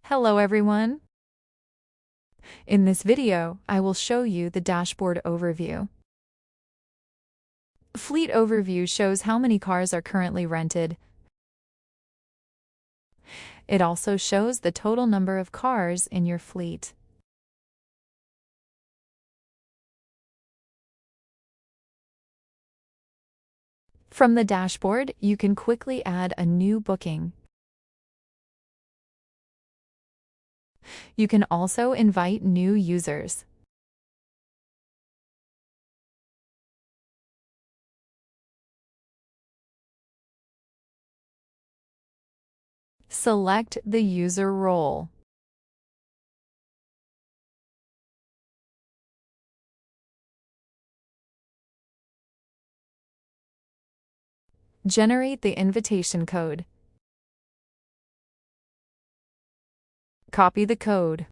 Hello everyone! In this video, I will show you the dashboard overview. Fleet overview shows how many cars are currently rented. It also shows the total number of cars in your fleet. From the dashboard, you can quickly add a new booking. You can also invite new users. Select the user role. Generate the invitation code. Copy the code.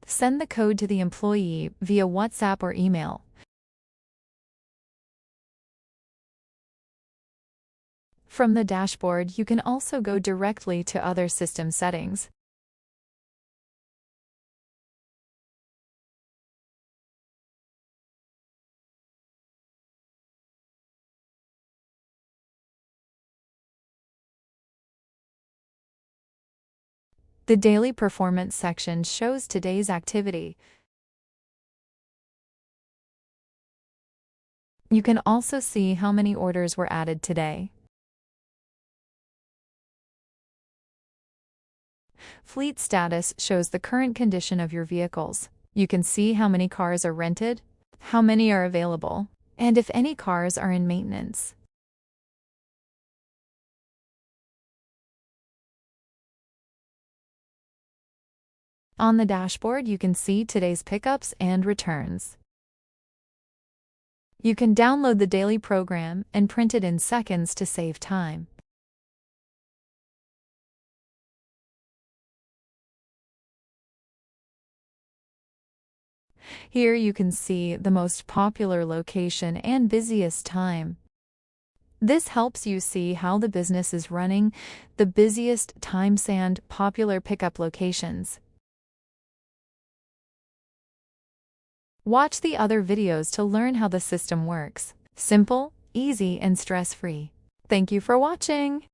Send the code to the employee via WhatsApp or email. From the dashboard, you can also go directly to other system settings. The Daily Performance section shows today's activity. You can also see how many orders were added today. Fleet status shows the current condition of your vehicles. You can see how many cars are rented, how many are available, and if any cars are in maintenance. On the dashboard, you can see today's pickups and returns. You can download the daily program and print it in seconds to save time. Here you can see the most popular location and busiest time. This helps you see how the business is running, the busiest times and popular pickup locations. Watch the other videos to learn how the system works. Simple, easy, and stress-free. Thank you for watching!